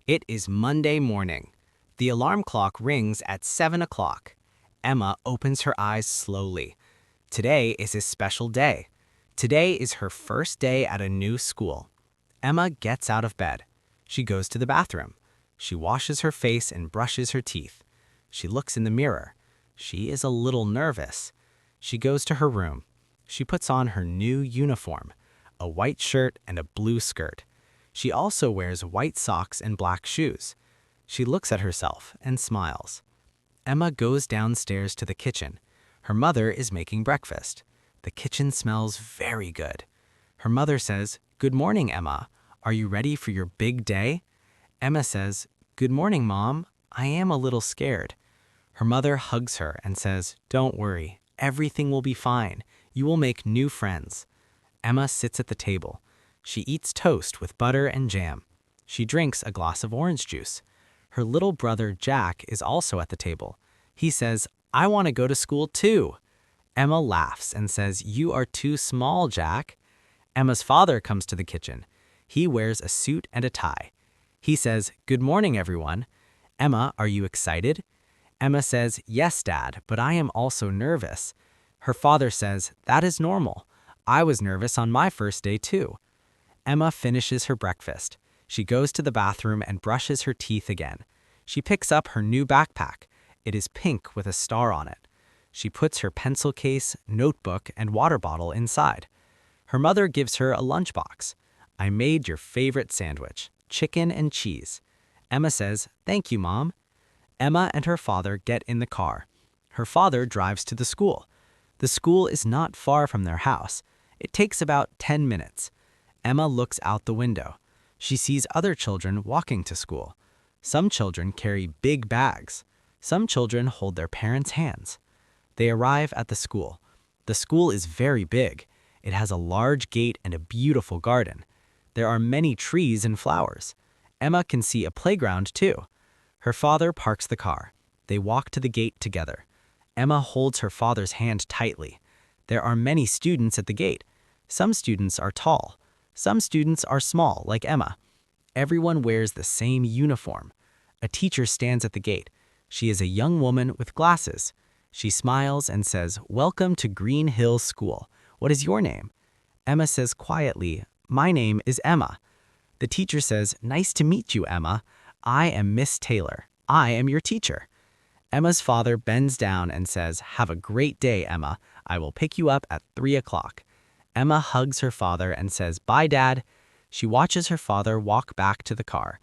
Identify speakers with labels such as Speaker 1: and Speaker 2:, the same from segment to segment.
Speaker 1: It is Monday morning. The alarm clock rings at 7 o'clock. Emma opens her eyes slowly. Today is a special day. Today is her first day at a new school. Emma gets out of bed. She goes to the bathroom. She washes her face and brushes her teeth. She looks in the mirror. She is a little nervous. She goes to her room. She puts on her new uniform, a white shirt and a blue skirt. She also wears white socks and black shoes. She looks at herself and smiles. Emma goes downstairs to the kitchen. Her mother is making breakfast. The kitchen smells very good. Her mother says, "Good morning, Emma. Are you ready for your big day?" Emma says, "Good morning, Mom. I am a little scared." Her mother hugs her and says, "Don't worry. Everything will be fine. You will make new friends." Emma sits at the table. She eats toast with butter and jam. She drinks a glass of orange juice. Her little brother Jack is also at the table. He says, "I want to go to school too." Emma laughs and says, "You are too small, Jack." Emma's father comes to the kitchen. He wears a suit and a tie. He says, "Good morning, everyone." "Emma, are you excited?" Emma says, "Yes, Dad, but I am also nervous." Her father says, "That is normal. I was nervous on my first day too." Emma finishes her breakfast. She goes to the bathroom and brushes her teeth again. She picks up her new backpack. It is pink with a star on it. She puts her pencil case, notebook, and water bottle inside. Her mother gives her a lunchbox. "I made your favorite sandwich, chicken and cheese." Emma says, "Thank you, Mom." Emma and her father get in the car. Her father drives to the school. The school is not far from their house. It takes about 10 minutes. Emma looks out the window. She sees other children walking to school. Some children carry big bags. Some children hold their parents' hands. They arrive at the school. The school is very big. It has a large gate and a beautiful garden. There are many trees and flowers. Emma can see a playground too. Her father parks the car. They walk to the gate together. Emma holds her father's hand tightly. There are many students at the gate. Some students are tall. Some students are small, like Emma. Everyone wears the same uniform. A teacher stands at the gate. She is a young woman with glasses. She smiles and says, "Welcome to Green Hill School. What is your name?" Emma says quietly, "My name is Emma." The teacher says, "Nice to meet you, Emma. I am Miss Taylor. I am your teacher." Emma's father bends down and says, "Have a great day, Emma. I will pick you up at 3 o'clock. Emma hugs her father and says, "Bye, Dad." She watches her father walk back to the car.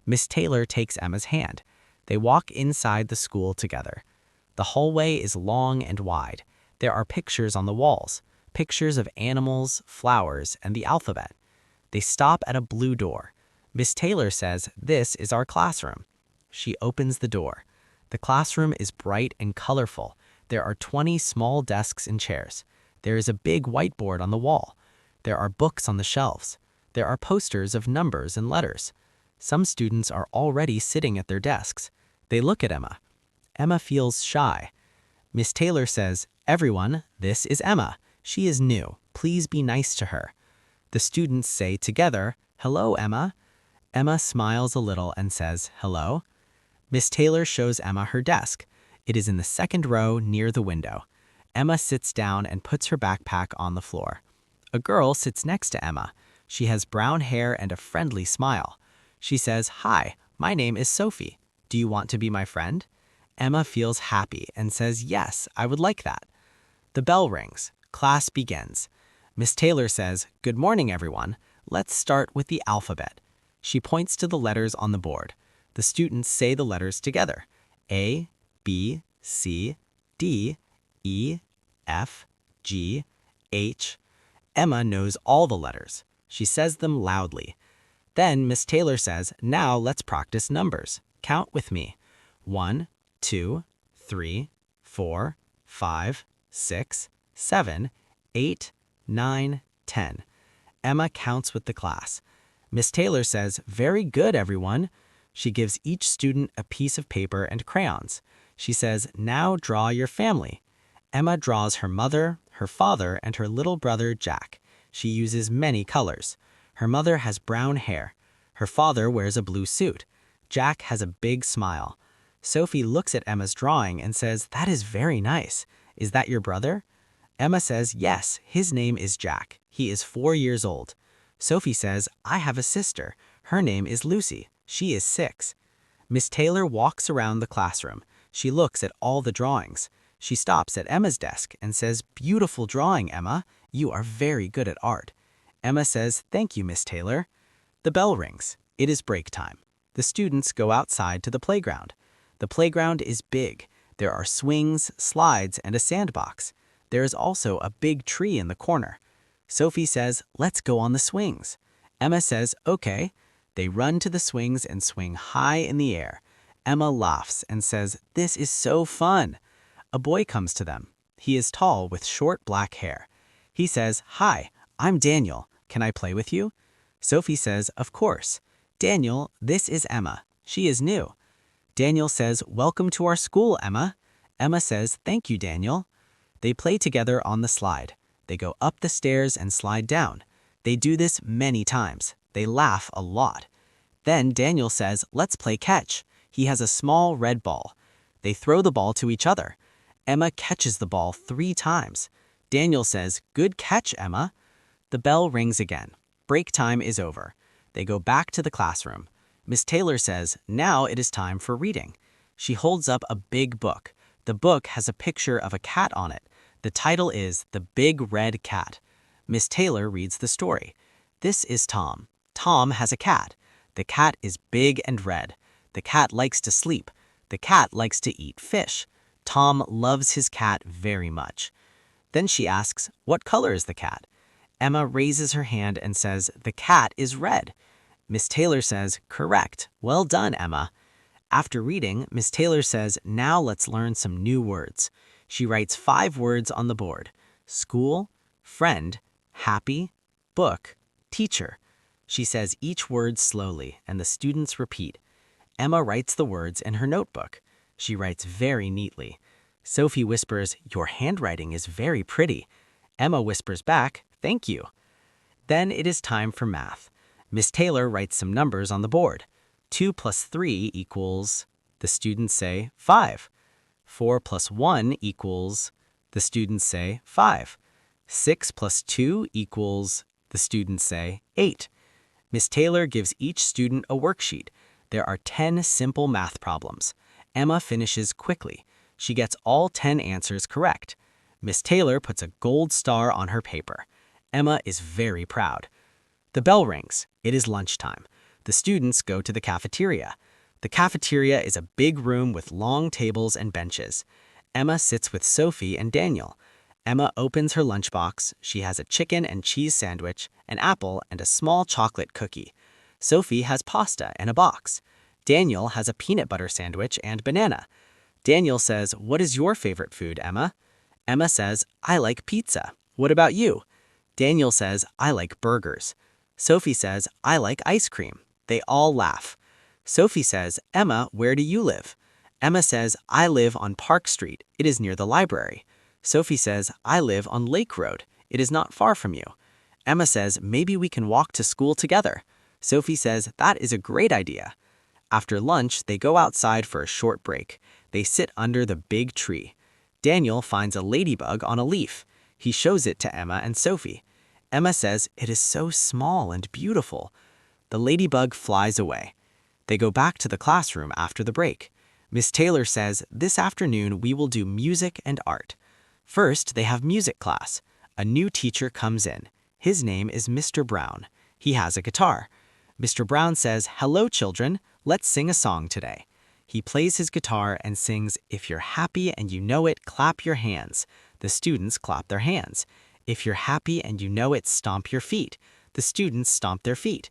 Speaker 1: Miss Taylor takes Emma's hand. They walk inside the school together. The hallway is long and wide. There are pictures on the walls, pictures of animals, flowers, and the alphabet. They stop at a blue door. Miss Taylor says, "This is our classroom." She opens the door. The classroom is bright and colorful. There are 20 small desks and chairs. There is a big whiteboard on the wall. There are books on the shelves. There are posters of numbers and letters. Some students are already sitting at their desks. They look at Emma. Emma feels shy. Miss Taylor says, "Everyone, this is Emma. She is new. Please be nice to her." The students say together, "Hello, Emma." Emma smiles a little and says, "Hello." Miss Taylor shows Emma her desk. It is in the second row near the window. Emma sits down and puts her backpack on the floor. A girl sits next to Emma. She has brown hair and a friendly smile. She says, "Hi, my name is Sophie. Do you want to be my friend?" Emma feels happy and says, "Yes, I would like that." The bell rings. Class begins. Miss Taylor says, "Good morning, everyone. Let's start with the alphabet." She points to the letters on the board. The students say the letters together. A, B, C, D, E, F, G, H. Emma knows all the letters. She says them loudly. Then Miss Taylor says, "Now let's practice numbers. Count with me. 1, 2, 3, 4, 5, 6, 7, 8, 9, 10. Emma counts with the class. Miss Taylor says, "Very good, everyone." She gives each student a piece of paper and crayons. She says, "Now draw your family." Emma draws her mother, her father, and her little brother Jack. She uses many colors. Her mother has brown hair. Her father wears a blue suit. Jack has a big smile. Sophie looks at Emma's drawing and says, "That is very nice. Is that your brother?" Emma says, "Yes, his name is Jack. He is 4 years old." Sophie says, "I have a sister. Her name is Lucy. She is 6. Miss Taylor walks around the classroom. She looks at all the drawings. She stops at Emma's desk and says, "Beautiful drawing, Emma. You are very good at art." Emma says, "Thank you, Miss Taylor." The bell rings. It is break time. The students go outside to the playground. The playground is big. There are swings, slides, and a sandbox. There is also a big tree in the corner. Sophie says, "Let's go on the swings." Emma says, "Okay." They run to the swings and swing high in the air. Emma laughs and says, "This is so fun." A boy comes to them. He is tall with short black hair. He says, "Hi, I'm Daniel. Can I play with you?" Sophie says, "Of course." "Daniel, this is Emma. She is new." Daniel says, "Welcome to our school, Emma." Emma says, "Thank you, Daniel." They play together on the slide. They go up the stairs and slide down. They do this many times. They laugh a lot. Then Daniel says, "Let's play catch." He has a small red ball. They throw the ball to each other. Emma catches the ball 3 times. Daniel says, "Good catch, Emma." The bell rings again. Break time is over. They go back to the classroom. Miss Taylor says, "Now it is time for reading." She holds up a big book. The book has a picture of a cat on it. The title is The Big Red Cat. Miss Taylor reads the story. This is Tom. Tom has a cat. The cat is big and red. The cat likes to sleep. The cat likes to eat fish. Tom loves his cat very much. Then she asks, "What color is the cat?" Emma raises her hand and says, "The cat is red." Miss Taylor says, "Correct. Well done, Emma." After reading, Miss Taylor says, "Now let's learn some new words." She writes 5 words on the board: school, friend, happy, book, teacher. She says each word slowly, and the students repeat. Emma writes the words in her notebook. She writes very neatly. Sophie whispers, "Your handwriting is very pretty." Emma whispers back, "Thank you." Then it is time for math. Miss Taylor writes some numbers on the board. 2 plus 3 equals, the students say, 5. 4 plus 1 equals, the students say, 5. 6 plus 2 equals, the students say, 8. Miss Taylor gives each student a worksheet. There are 10 simple math problems. Emma finishes quickly. She gets all 10 answers correct. Miss Taylor puts a gold star on her paper. Emma is very proud. The bell rings. It is lunchtime. The students go to the cafeteria. The cafeteria is a big room with long tables and benches. Emma sits with Sophie and Daniel. Emma opens her lunchbox. She has a chicken and cheese sandwich, an apple, and a small chocolate cookie. Sophie has pasta in a box. Daniel has a peanut butter sandwich and banana. Daniel says, "What is your favorite food, Emma?" Emma says, "I like pizza. What about you?" Daniel says, "I like burgers." Sophie says, "I like ice cream." They all laugh. Sophie says, "Emma, where do you live?" Emma says, "I live on Park Street. It is near the library." Sophie says, "I live on Lake Road. It is not far from you." Emma says, "Maybe we can walk to school together." Sophie says, "That is a great idea." After lunch, they go outside for a short break. They sit under the big tree. Daniel finds a ladybug on a leaf. He shows it to Emma and Sophie. Emma says, "It is so small and beautiful." The ladybug flies away. They go back to the classroom after the break. Miss Taylor says, "This afternoon we will do music and art." First, they have music class. A new teacher comes in. His name is Mr. Brown. He has a guitar. Mr. Brown says, "Hello, children. Let's sing a song today." He plays his guitar and sings, "If you're happy and you know it, clap your hands." The students clap their hands. "If you're happy and you know it, stomp your feet." The students stomp their feet.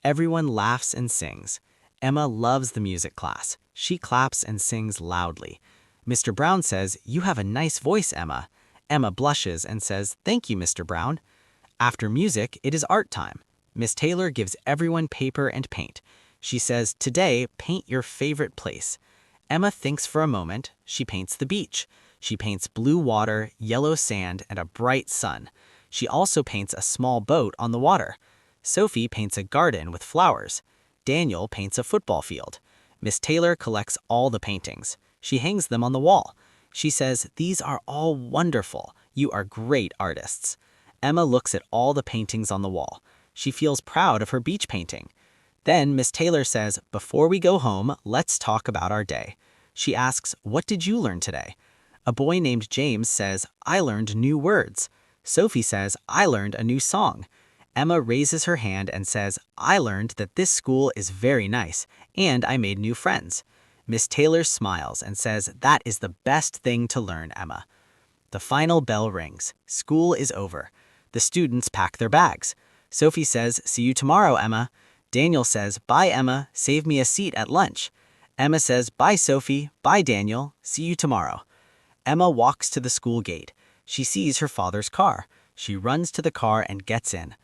Speaker 1: Everyone laughs and sings. Emma loves the music class. She claps and sings loudly. Mr. Brown says, "You have a nice voice, Emma." Emma blushes and says, "Thank you, Mr. Brown." After music, it is art time. Miss Taylor gives everyone paper and paint. She says, "Today, paint your favorite place." Emma thinks for a moment. She paints the beach. She paints blue water, yellow sand, and a bright sun. She also paints a small boat on the water. Sophie paints a garden with flowers. Daniel paints a football field. Miss Taylor collects all the paintings. She hangs them on the wall. She says, "These are all wonderful. You are great artists." Emma looks at all the paintings on the wall. She feels proud of her beach painting. Then Miss Taylor says, "Before we go home, let's talk about our day." She asks, "What did you learn today?" A boy named James says, "I learned new words." Sophie says, "I learned a new song." Emma raises her hand and says, "I learned that this school is very nice, and I made new friends." Miss Taylor smiles and says, "That is the best thing to learn, Emma." The final bell rings. School is over. The students pack their bags. Sophie says, "See you tomorrow, Emma." Daniel says, "Bye, Emma. Save me a seat at lunch." Emma says, "Bye, Sophie. Bye, Daniel. See you tomorrow." Emma walks to the school gate. She sees her father's car. She runs to the car and gets in.